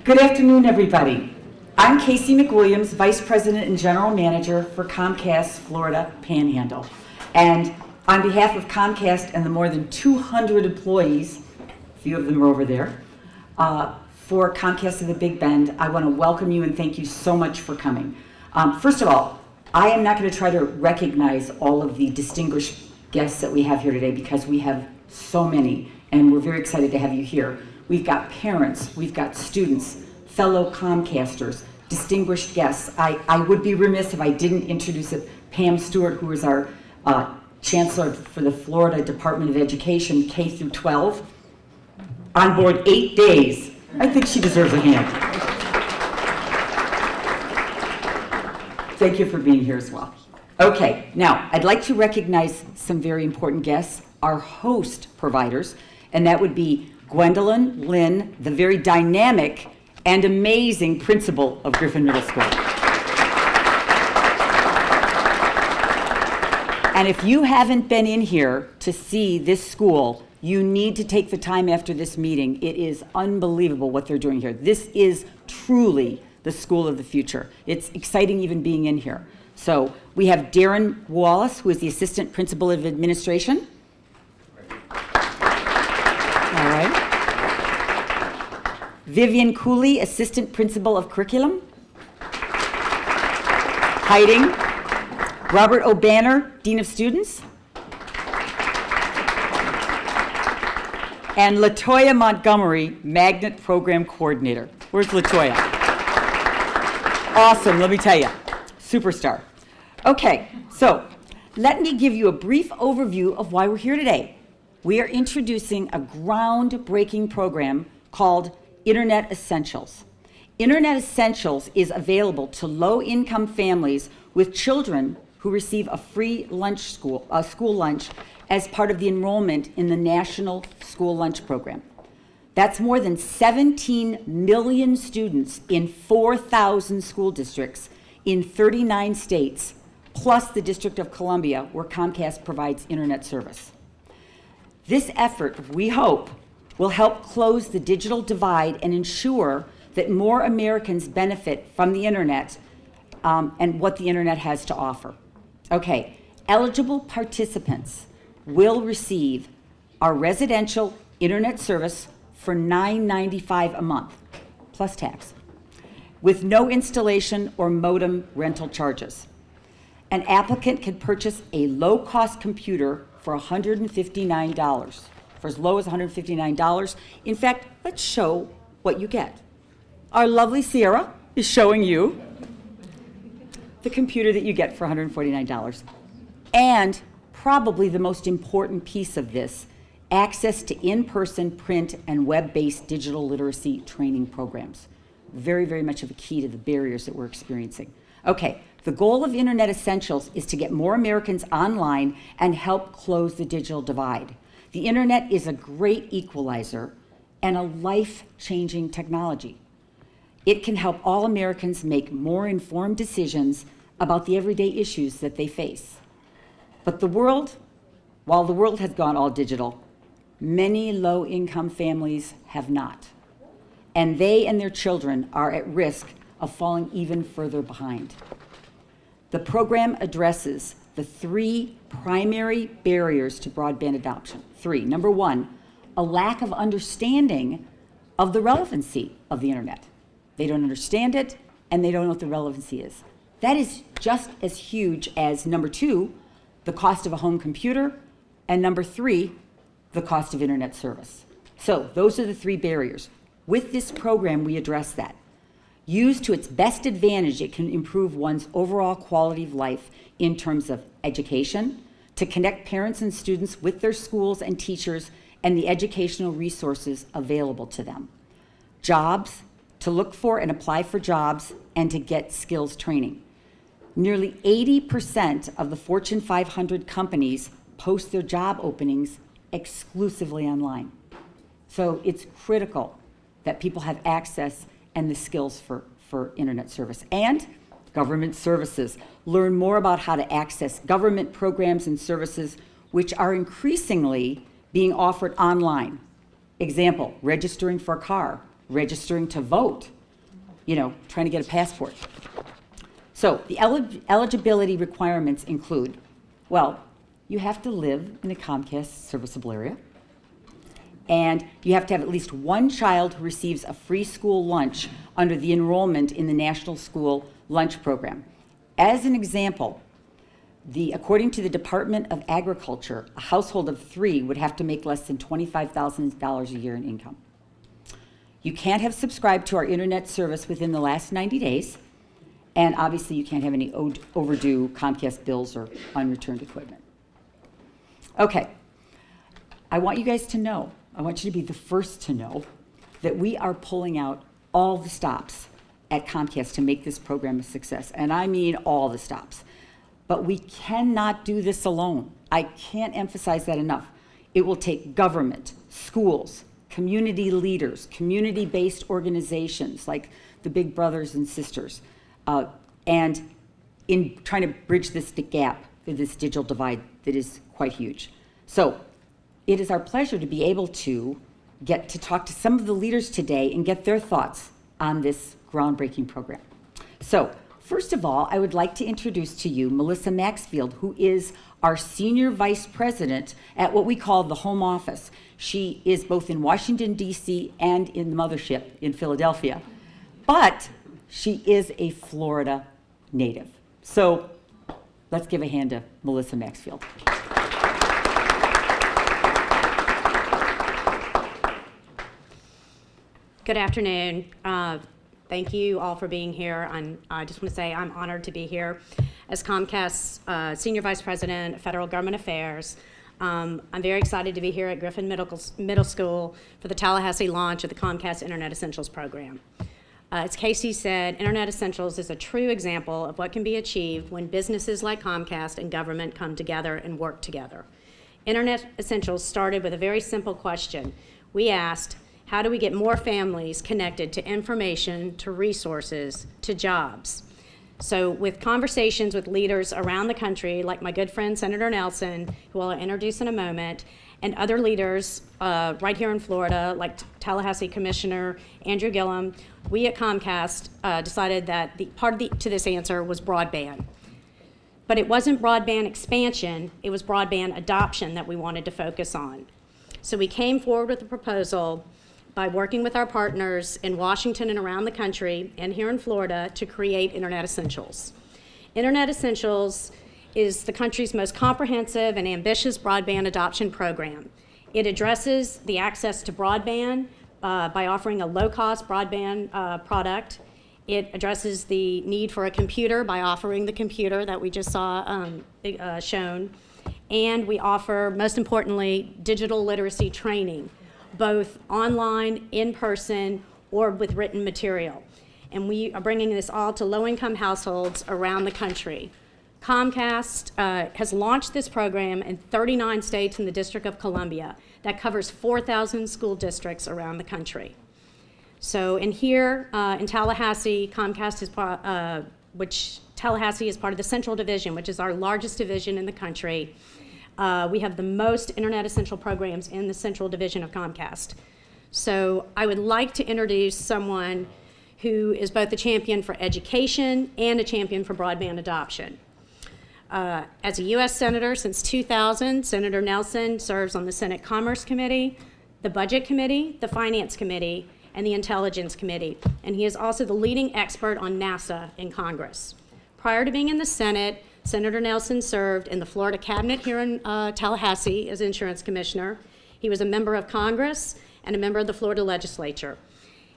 Good afternoon, everybody. I'm Casey McWilliams, Vice President and General Manager for Comcast Florida Panhandle. And on behalf of Comcast and the more than 200 employees, a few of them are over there, for Comcast of the Big Bend, I want to welcome you and thank you so much for coming. First of all, I am not going to try to recognize all of the distinguished guests that we have here today because we have so many, and we're very excited to have you here. We've got parents, we've got students, fellow Comcasters, distinguished guests. I would be remiss if I didn't introduce Pam Stewart, who is our Chancellor for the Florida Department of Education, K through 12, on board 8 days. I think she deserves a hand. Thank you for being here as well. Okay, now I'd like to recognize some very important guests, our host providers, and that would be Gwendolyn Lynn, the very dynamic and amazing principal of Griffin Middle School. And if you haven't been in here to see this school, you need to take the time after this meeting. It is unbelievable what they're doing here. This is truly the school of the future. It's exciting even being in here. So we have Darren Wallace, who is the Assistant Principal of Administration. All right. Vivian Cooley, Assistant Principal of Curriculum. Hiding. Robert O'Banner, Dean of Students. And LaToya Montgomery, Magnet Program Coordinator. Where's LaToya? Awesome, let me tell you, superstar. Okay, so let me give you a brief overview of why we're here today. We are introducing a groundbreaking program called Internet Essentials. Internet Essentials is available to low-income families with children who receive a free school lunch as part of the enrollment in the National School Lunch Program. That's more than 17 million students in 4,000 school districts in 39 states, plus the District of Columbia, where Comcast provides internet service. This effort, we hope, will help close the digital divide and ensure that more Americans benefit from the internet and what the internet has to offer. Okay, eligible participants will receive our residential internet service for $9.95 a month, plus tax, with no installation or modem rental charges. An applicant can purchase a low-cost computer for $159, for as low as $159. In fact, let's show what you get. Our lovely Sierra is showing you the computer that you get for $149. And probably the most important piece of this, access to in-person, print, and web-based digital literacy training programs. Very, very much of a key to the barriers that we're experiencing. Okay, the goal of Internet Essentials is to get more Americans online and help close the digital divide. The internet is a great equalizer and a life-changing technology. It can help all Americans make more informed decisions about the everyday issues that they face. But while the world has gone all digital, many low-income families have not. And they and their children are at risk of falling even further behind. The program addresses the three primary barriers to broadband adoption. Number one, a lack of understanding of the relevancy of the internet. They don't understand it, and they don't know what the relevancy is. That is just as huge as number two, the cost of a home computer, and number three, the cost of internet service. So those are the three barriers. With this program, we address that. Used to its best advantage, it can improve one's overall quality of life in terms of education, to connect parents and students with their schools and teachers and the educational resources available to them. Jobs, to look for and apply for jobs and to get skills training. Nearly 80% of the Fortune 500 companies post their job openings exclusively online. So it's critical that people have access and the skills for internet service. And government services. Learn more about how to access government programs and services which are increasingly being offered online. Example, registering for a car, registering to vote, trying to get a passport. So the eligibility requirements include, well, you have to live in a Comcast serviceable area, and you have to have at least one child who receives a free school lunch under the enrollment in the National School Lunch Program. As an example, according to the Department of Agriculture, a household of 3 would have to make less than $25,000 a year in income. You can't have subscribed to our internet service within the last 90 days, and obviously you can't have any overdue Comcast bills or unreturned equipment. Okay, I want you guys to know, I want you to be the first to know that we are pulling out all the stops at Comcast to make this program a success, and I mean all the stops. But we cannot do this alone. I can't emphasize that enough. It will take government, schools, community leaders, community-based organizations like the Big Brothers and Sisters, and in trying to bridge this gap, this digital divide that is quite huge. So it is our pleasure to be able to get to talk to some of the leaders today and get their thoughts on this groundbreaking program. So first of all, I would like to introduce to you Melissa Maxfield, who is our Senior Vice President at what we call the Home Office. She is both in Washington, D.C. and in the mothership in Philadelphia, but she is a Florida native. So let's give a hand to Melissa Maxfield. Good afternoon. Thank you all for being here. I just want to say I'm honored to be here as Comcast's Senior Vice President of Federal Government Affairs. I'm very excited to be here at Griffin Middle School for the Tallahassee launch of the Comcast Internet Essentials program. As Casey said, Internet Essentials is a true example of what can be achieved when businesses like Comcast and government come together and work together. Internet Essentials started with a very simple question. We asked, how do we get more families connected to information, to resources, to jobs? So with conversations with leaders around the country, like my good friend Senator Nelson, who I'll introduce in a moment, and other leaders right here in Florida, like Tallahassee Commissioner Andrew Gillum, we at Comcast decided that to this answer was broadband. But it wasn't broadband expansion, it was broadband adoption that we wanted to focus on. So we came forward with a proposal by working with our partners in Washington and around the country and here in Florida to create Internet Essentials. Internet Essentials is the country's most comprehensive and ambitious broadband adoption program. It addresses the access to broadband by offering a low-cost broadband product. It addresses the need for a computer by offering the computer that we just saw shown. And we offer, most importantly, digital literacy training, both online, in person, or with written material. And we are bringing this all to low-income households around the country. Comcast has launched this program in 39 states in the District of Columbia. That covers 4,000 school districts around the country. So in here in Tallahassee, Comcast is Tallahassee is part of the Central Division, which is our largest division in the country. We have the most Internet Essential programs in the Central Division of Comcast. So I would like to introduce someone who is both a champion for education and a champion for broadband adoption. As a U.S. Senator since 2000, Senator Nelson serves on the Senate Commerce Committee, the Budget Committee, the Finance Committee, and the Intelligence Committee. And he is also the leading expert on NASA in Congress. Prior to being in the Senate, Senator Nelson served in the Florida Cabinet here in Tallahassee as Insurance Commissioner. He was a member of Congress and a member of the Florida Legislature.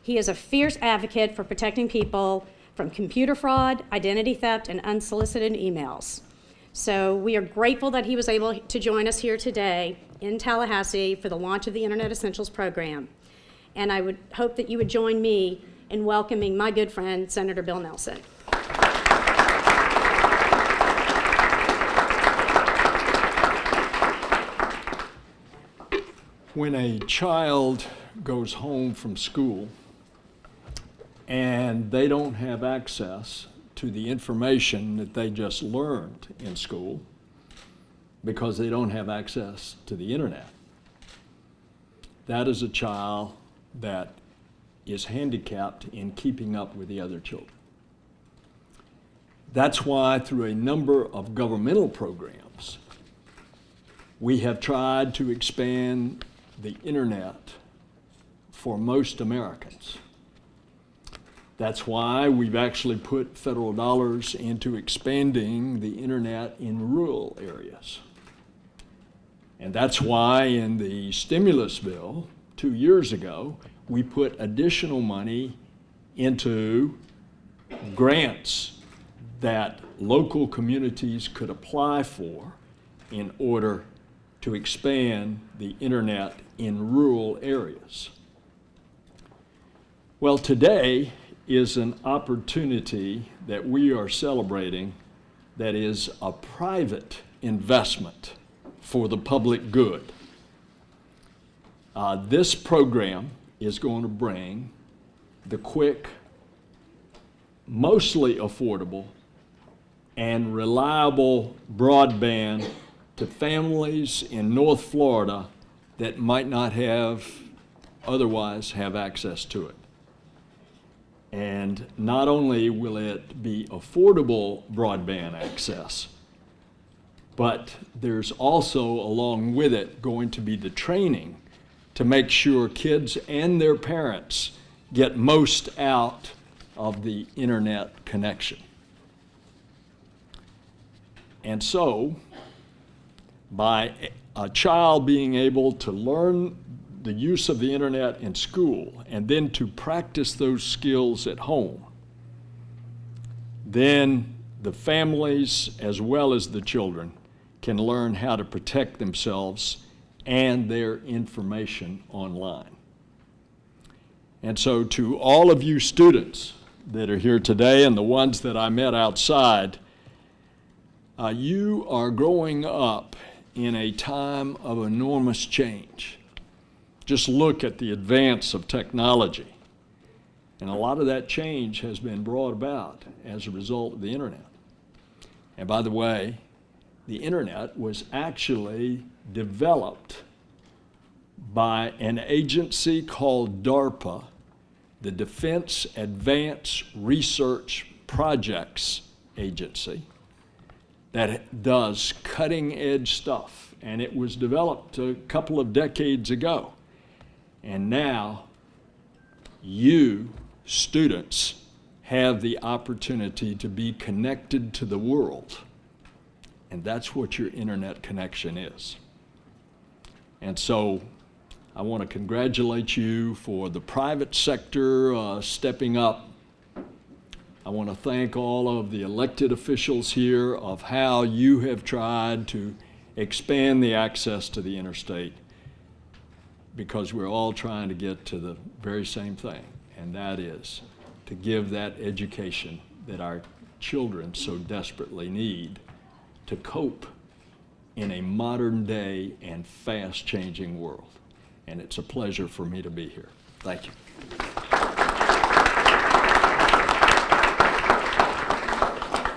He is a fierce advocate for protecting people from computer fraud, identity theft, and unsolicited emails. So we are grateful that he was able to join us here today in Tallahassee for the launch of the Internet Essentials program. And I would hope that you would join me in welcoming my good friend, Senator Bill Nelson. When a child goes home from school and they don't have access to the information that they just learned in school because they don't have access to the internet, that is a child that is handicapped in keeping up with the other children. That's why through a number of governmental programs, we have tried to expand the internet for most Americans. That's why we've actually put federal dollars into expanding the internet in rural areas. And that's why in the stimulus bill 2 years ago, we put additional money into grants that local communities could apply for in order to expand the internet in rural areas. Well, today is an opportunity that we are celebrating that is a private investment for the public good. This program is going to bring the quick, mostly affordable, and reliable broadband to families in North Florida that might not otherwise have access to it. And not only will it be affordable broadband access, but there's also, along with it, going to be the training to make sure kids and their parents get most out of the internet connection. And so, by a child being able to learn the use of the internet in school and then to practice those skills at home, then the families as well as the children can learn how to protect themselves and their information online. And so to all of you students that are here today and the ones that I met outside, you are growing up in a time of enormous change. Just look at the advance of technology. And a lot of that change has been brought about as a result of the internet. And by the way, the internet was actually developed by an agency called DARPA, the Defense Advanced Research Projects Agency, that does cutting-edge stuff. And it was developed a couple of decades ago. And now, you, students, have the opportunity to be connected to the world. And that's what your internet connection is. And so, I want to congratulate you for the private sector stepping up. I want to thank all of the elected officials here of how you have tried to expand the access to the interstate, because we're all trying to get to the very same thing, and that is to give that education that our children so desperately need to cope in a modern day and fast changing world. And it's a pleasure for me to be here. Thank you.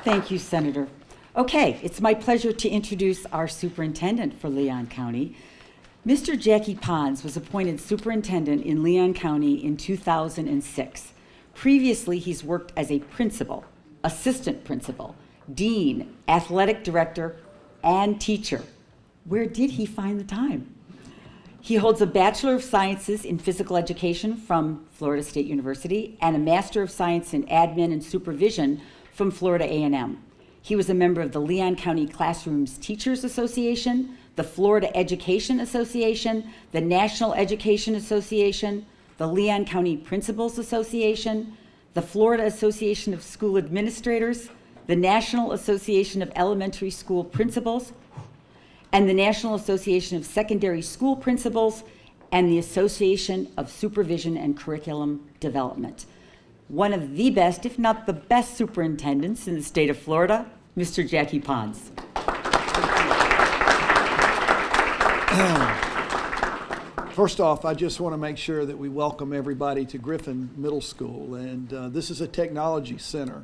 Thank you, Senator. Okay, it's my pleasure to introduce our superintendent for Leon County. Mr. Jackie Pons was appointed superintendent in Leon County in 2006. Previously, he's worked as a principal, assistant principal, dean, athletic director, and teacher. Where did he find the time? He holds a Bachelor of Sciences in Physical Education from Florida State University and a Master of Science in Admin and Supervision from Florida A&M. He was a member of the Leon County Classrooms Teachers Association, the Florida Education Association, the National Education Association, the Leon County Principals Association, the Florida Association of School Administrators, the National Association of Elementary School Principals, and the National Association of Secondary School Principals, and the Association of Supervision and Curriculum Development. One of the best, if not the best, superintendents in the state of Florida, Mr. Jackie Pons. First off, I just want to make sure that we welcome everybody to Griffin Middle School. And this is a technology center,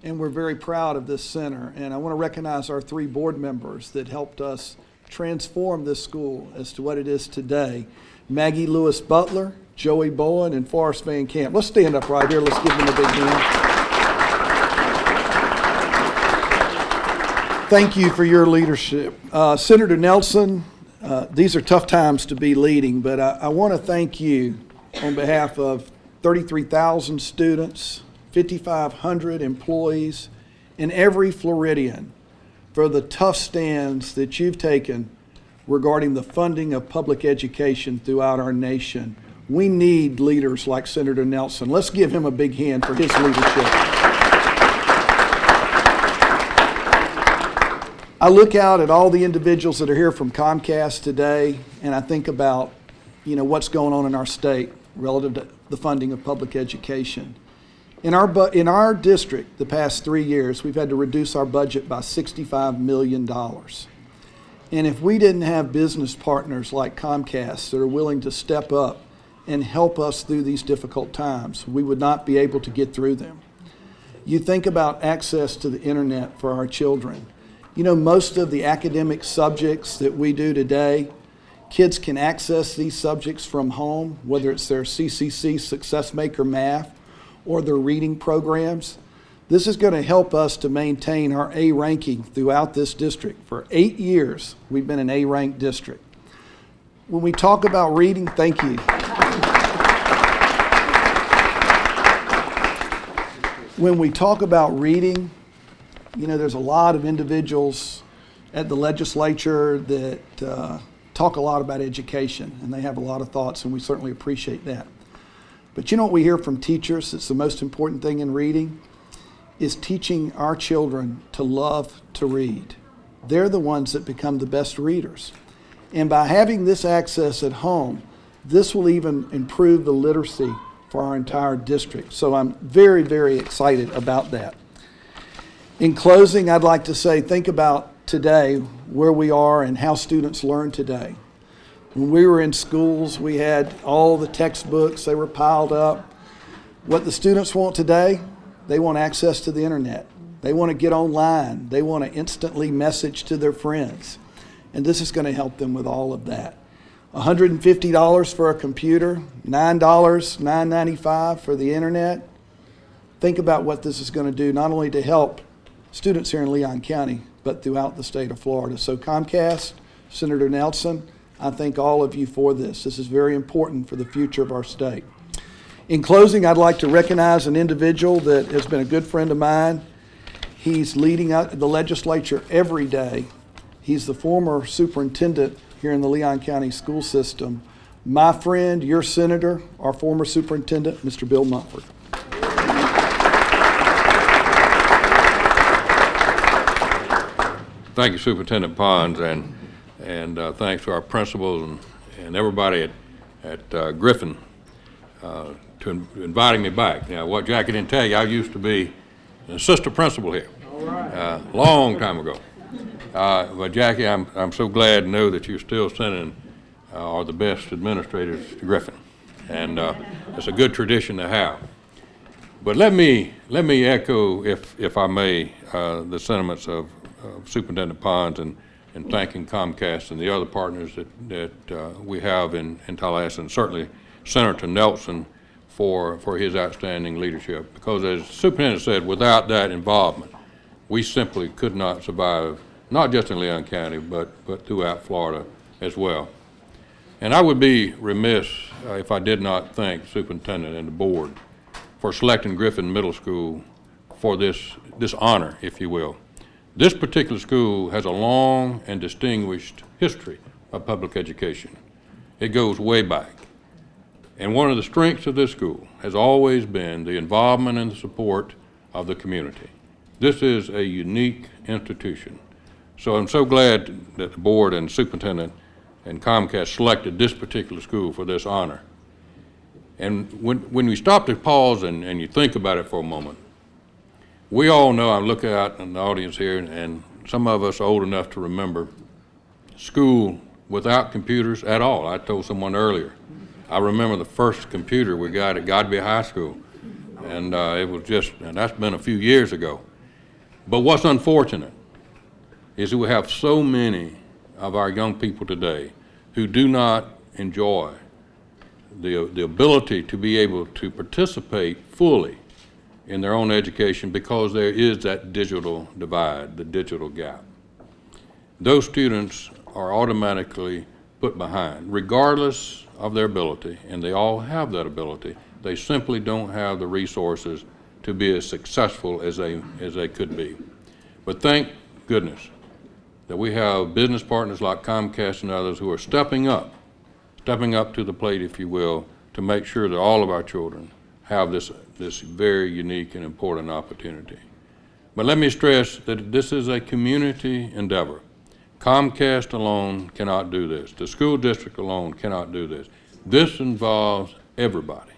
and we're very proud of this center. And I want to recognize our 3 board members that helped us transform this school as to what it is today. Maggie Lewis Butler, Joey Bowen, and Forrest Van Camp. Let's stand up right here. Let's give them a big hand. Thank you for your leadership. Senator Nelson, these are tough times to be leading, but I want to thank you on behalf of 33,000 students, 5,500 employees, and every Floridian for the tough stands that you've taken regarding the funding of public education throughout our nation. We need leaders like Senator Nelson. Let's give him a big hand for his leadership. I look out at all the individuals that are here from Comcast today, and I think about, what's going on in our state relative to the funding of public education. In our district, the past 3 years, we've had to reduce our budget by $65 million. And if we didn't have business partners like Comcast that are willing to step up and help us through these difficult times, we would not be able to get through them. You think about access to the internet for our children. Most of the academic subjects that we do today, kids can access these subjects from home, whether it's their CCC Success Maker Math or their reading programs. This is going to help us to maintain our A ranking throughout this district. For 8 years, we've been an A-ranked district. When we talk about reading, thank you. When we talk about reading, there's a lot of individuals at the legislature that talk a lot about education, and they have a lot of thoughts, and we certainly appreciate that. But what we hear from teachers that's the most important thing in reading is teaching our children to love to read. They're the ones that become the best readers. And by having this access at home, this will even improve the literacy for our entire district. So I'm very, very excited about that. In closing, I'd like to say, think about today, where we are and how students learn today. When we were in schools, we had all the textbooks, they were piled up. What the students want today, they want access to the internet. They want to get online. They want to instantly message to their friends. And this is going to help them with all of that. $150 for a computer, $9.95 for the internet. Think about what this is going to do, not only to help students here in Leon County, but throughout the state of Florida. So Comcast, Senator Nelson, I thank all of you for this. This is very important for the future of our state. In closing, I'd like to recognize an individual that has been a good friend of mine. He's leading the legislature every day. He's the former superintendent here in the Leon County school system. My friend, your senator, our former superintendent, Mr. Bill Mumford. Thank you, Superintendent Pons, and thanks to our principals and everybody at Griffin to inviting me back. Now, what Jackie didn't tell you, I used to be an assistant principal here, long time ago. But Jackie, I'm so glad to know that you're still sending are the best administrators to Griffin, and it's a good tradition to have. But let me echo, if I may, the sentiments of Superintendent Pons and thanking Comcast and the other partners that we have in Tallahassee, and certainly Senator Nelson for his outstanding leadership. Because as the Superintendent said, without that involvement, we simply could not survive, not just in Leon County, but throughout Florida as well. And I would be remiss if I did not thank the Superintendent and the board for selecting Griffin Middle School for this honor, if you will. This particular school has a long and distinguished history of public education. It goes way back. And one of the strengths of this school has always been the involvement and the support of the community. This is a unique institution. So I'm so glad that the board and superintendent and Comcast selected this particular school for this honor. And when we stop to pause and you think about it for a moment, we all know, I'm looking out in the audience here, and some of us are old enough to remember school without computers at all. I told someone earlier, I remember the first computer we got at Godby High School, and it was just, and that's been a few years ago. But what's unfortunate is that we have so many of our young people today who do not enjoy the ability to be able to participate fully in their own education because there is that digital divide, the digital gap. Those students are automatically put behind, regardless of their ability, and they all have that ability. They simply don't have the resources to be as successful as they could be. But thank goodness that we have business partners like Comcast and others who are stepping up to the plate, if you will, to make sure that all of our children have this very unique and important opportunity. But let me stress that this is a community endeavor. Comcast alone cannot do this. The school district alone cannot do this. This involves everybody.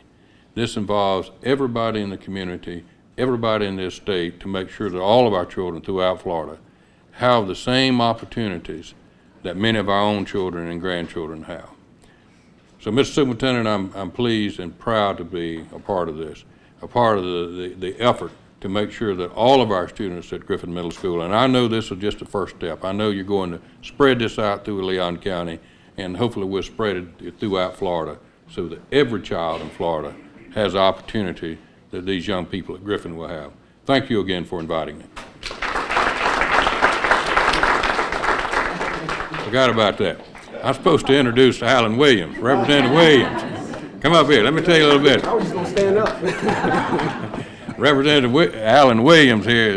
This involves everybody in the community, everybody in this state, to make sure that all of our children throughout Florida have the same opportunities that many of our own children and grandchildren have. So, Mr. Superintendent, I'm pleased and proud to be a part of this, a part of the effort to make sure that all of our students at Griffin Middle School, and I know this is just the first step. I know you're going to spread this out through Leon County, and hopefully we'll spread it throughout Florida so that every child in Florida has the opportunity that these young people at Griffin will have. Thank you again for inviting me. Forgot about that. I'm supposed to introduce Alan Williams, Representative Williams. Come up here, let me tell you a little bit. I was just gonna stand up. Representative Alan Williams here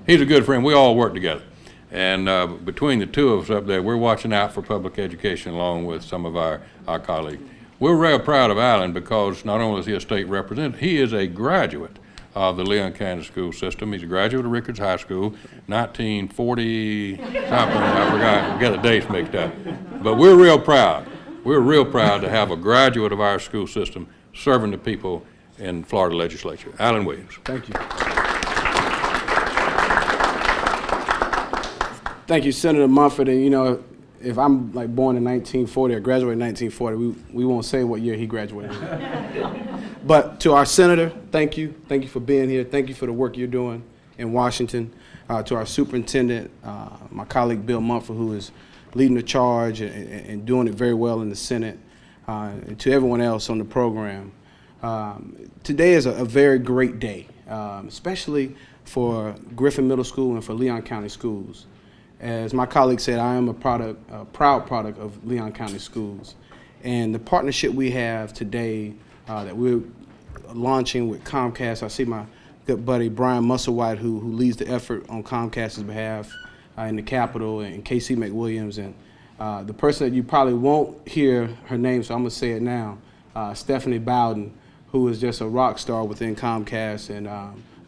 he's a good friend. We all work together. And between the two of us up there, we're watching out for public education along with some of our colleagues. We're real proud of Alan because not only is he a state representative, he is a graduate of the Leon County school system. He's a graduate of Rickards High School, 1940 something, I forgot, got the dates mixed up. But we're real proud. We're real proud to have a graduate of our school system serving the people in Florida legislature. Alan Williams. Thank you. Thank you, Senator Mumford. And you know, if I'm like born in 1940 or graduated in 1940, we won't say what year he graduated in. But to our senator, thank you. Thank you for being here. Thank you for the work you're doing in Washington. To our superintendent, my colleague Bill Mumford, who is leading the charge and doing it very well in the Senate, and to everyone else on the program. Today is a very great day, especially for Griffin Middle School and for Leon County Schools. As my colleague said, I am a proud product of Leon County Schools. And the partnership we have today that we're launching with Comcast, I see my good buddy Brian Musselwhite, who leads the effort on Comcast's behalf in the Capitol, and Casey McWilliams, and the person that you probably won't hear her name, so I'm gonna say it now, Stephanie Bowden, who is just a rock star within Comcast and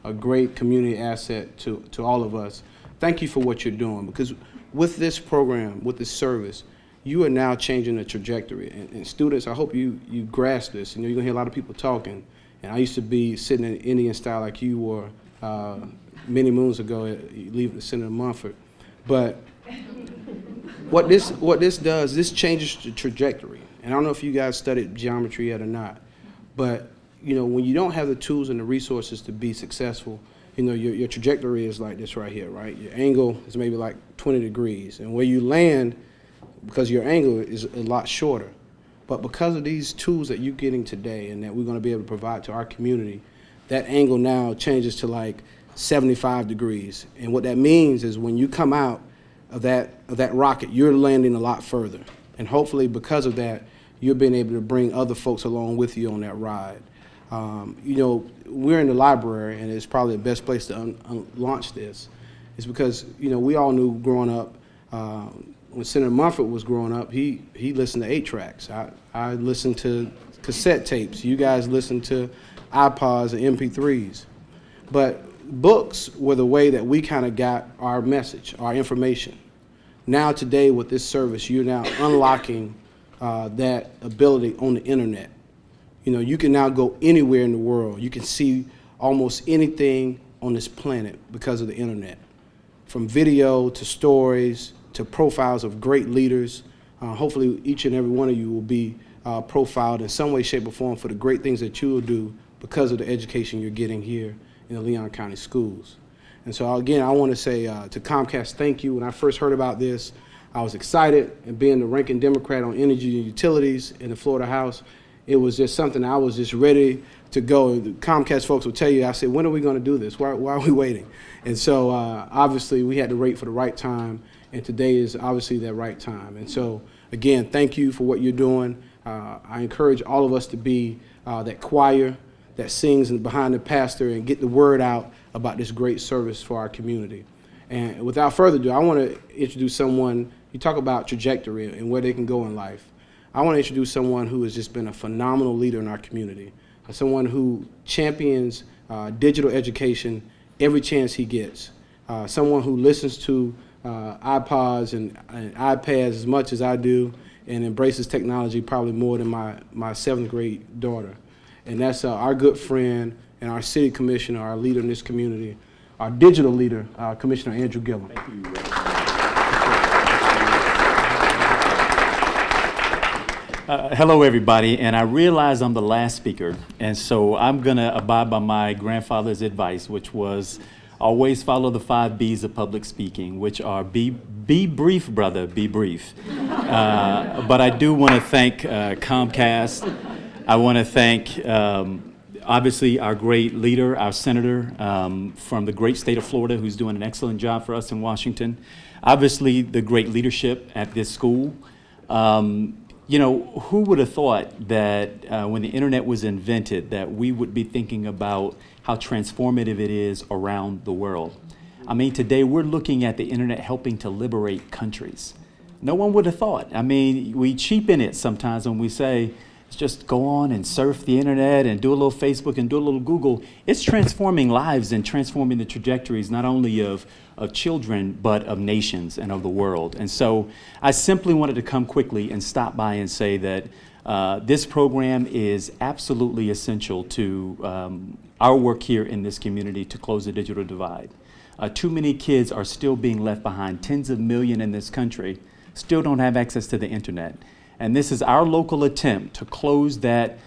a great community asset to all of us. Thank you for what you're doing, because with this program, with this service, you are now changing the trajectory. And students, I hope you grasp this. You know, you're gonna hear a lot of people talking, and I used to be sitting in Indian style like you were many moons ago, leaving Senator Mumford. But what this does, this changes the trajectory. And I don't know if you guys studied geometry yet or not, but you know, when you don't have the tools and the resources to be successful, you know, your trajectory is like this right here, right? Your angle is maybe like 20 degrees, and where you land, because your angle is a lot shorter. But because of these tools that you're getting today and that we're going to be able to provide to our community, that angle now changes to like 75 degrees. And what that means is when you come out of that rocket, you're landing a lot further. And hopefully because of that, you're being able to bring other folks along with you on that ride. You know, we're in the library, and it's probably the best place to launch this. It's because, you know, we all knew growing up, when Senator Mumford was growing up, he listened to 8-tracks. I listened to cassette tapes. You guys listened to iPods and MP3s. But books were the way that we kind of got our message, our information. Now today with this service, you're now unlocking that ability on the internet. You know, you can now go anywhere in the world. You can see almost anything on this planet because of the internet. From video to stories to profiles of great leaders. Hopefully each and every one of you will be profiled in some way, shape, or form for the great things that you will do because of the education you're getting here in the Leon County schools. And so again, I want to say to Comcast, thank you. When I first heard about this, I was excited, and being the ranking Democrat on energy and utilities in the Florida House, it was just something I was just ready to go. The Comcast folks will tell you, I said, when are we going to do this? Why are we waiting? And so obviously we had to wait for the right time, and today is obviously that right time. And so again, thank you for what you're doing. I encourage all of us to be that choir that sings behind the pastor and get the word out about this great service for our community. And without further ado, I want to introduce someone. You talk about trajectory and where they can go in life. I want to introduce someone who has just been a phenomenal leader in our community, someone who champions digital education every chance he gets, someone who listens to iPods and iPads as much as I do and embraces technology probably more than my 7th grade daughter. And that's our good friend and our city commissioner, our leader in this community, our digital leader, Commissioner Andrew Gillum. Thank you. Hello, everybody, and I realize I'm the last speaker, and so I'm going to abide by my grandfather's advice, which was always follow the 5 B's of public speaking, which are be brief, brother, be brief. But I do want to thank Comcast. I want to thank, obviously, our great leader, our senator from the great state of Florida, who's doing an excellent job for us in Washington. Obviously, the great leadership at this school. You know, who would have thought that when the internet was invented that we would be thinking about how transformative it is around the world? I mean, today we're looking at the internet helping to liberate countries. No one would have thought. I mean, we cheapen it sometimes when we say, let's just go on and surf the internet and do a little Facebook and do a little Google. It's transforming lives and transforming the trajectories not only of children, but of nations and of the world. And so I simply wanted to come quickly and stop by and say that this program is absolutely essential to our work here in this community to close the digital divide. Too many kids are still being left behind. Tens of millions in this country still don't have access to the internet. And this is our local attempt to close that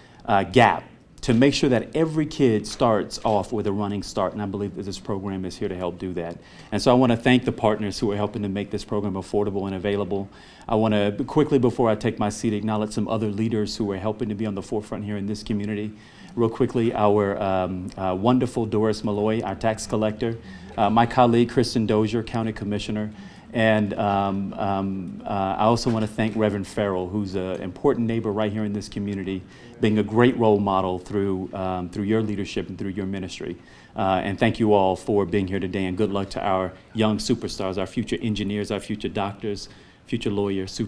gap, to make sure that every kid starts off with a running start. And I believe that this program is here to help do that. And so I want to thank the partners who are helping to make this program affordable and available. I want to quickly, before I take my seat, acknowledge some other leaders who are helping to be on the forefront here in this community. Real quickly, our wonderful Doris Malloy, our tax collector, my colleague Kristen Dozier, County Commissioner, and I also want to thank Reverend Farrell, who's an important neighbor right here in this community, being a great role model through your leadership and through your ministry. And thank you all for being here today, and good luck to our young superstars, our future engineers, our future doctors, future lawyers,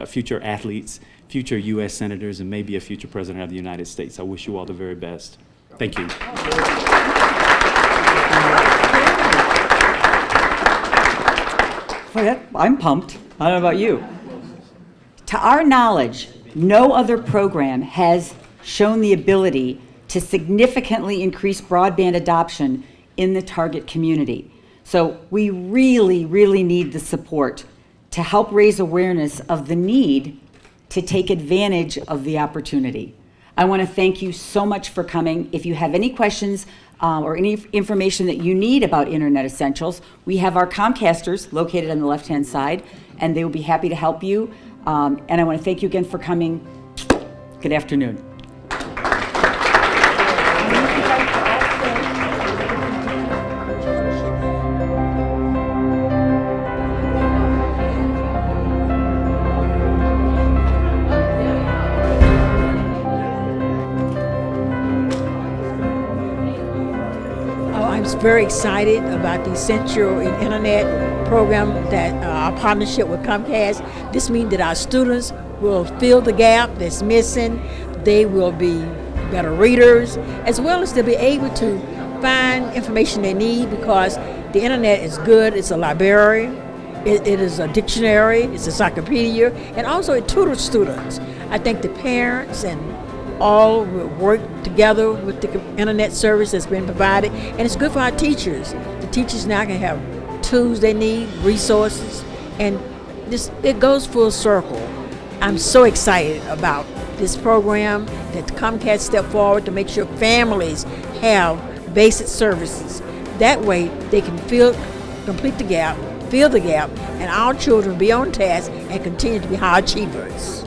future athletes, future U.S. senators, and maybe a future president of the United States. I wish you all the very best. Thank you. I'm pumped. I don't know about you. To our knowledge, no other program has shown the ability to significantly increase broadband adoption in the target community. So we really, really need the support to help raise awareness of the need to take advantage of the opportunity. I want to thank you so much for coming. If you have any questions or any information that you need about Internet Essentials, we have our Comcasters located on the left-hand side, and they will be happy to help you. And I want to thank you again for coming. Good afternoon. I'm very excited about the Essential Internet program that our partnership with Comcast. This means that our students will fill the gap that's missing. They will be better readers, as well as they'll be able to find information they need, because the internet is good. It's a library, it is a dictionary, it's a encyclopedia, and also it tutors students. I think the parents and all will work together with the internet service that's been provided, and it's good for our teachers. The teachers now can have tools they need, resources, and it goes full circle. I'm so excited about this program that Comcast stepped forward to make sure families have basic services. That way they can complete the gap, fill the gap, and our children be on task and continue to be high achievers.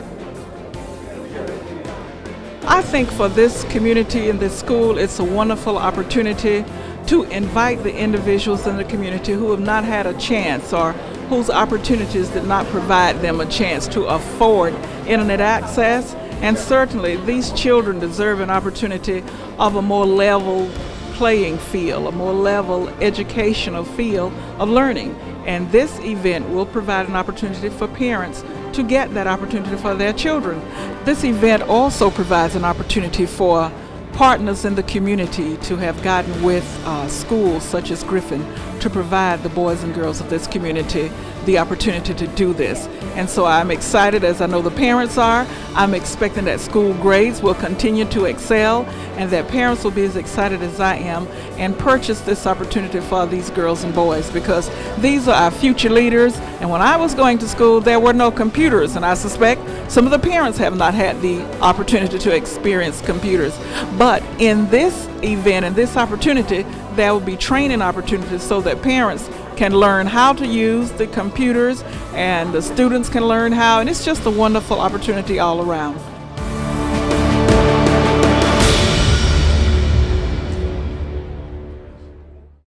I think for this community and this school, it's a wonderful opportunity to invite the individuals in the community who have not had a chance or whose opportunities did not provide them a chance to afford internet access. And certainly these children deserve an opportunity of a more level playing field, a more level educational field of learning. And this event will provide an opportunity for parents to get that opportunity for their children. This event also provides an opportunity for partners in the community to have gotten with schools such as Griffin to provide the boys and girls of this community the opportunity to do this. And so I'm excited, as I know the parents are. I'm expecting that school grades will continue to excel and that parents will be as excited as I am and purchase this opportunity for these girls and boys, because these are our future leaders. And when I was going to school, there were no computers, and I suspect some of the parents have not had the opportunity to experience computers. But in this event and this opportunity, there will be training opportunities so that parents can learn how to use the computers and the students can learn how, and it's just a wonderful opportunity all around.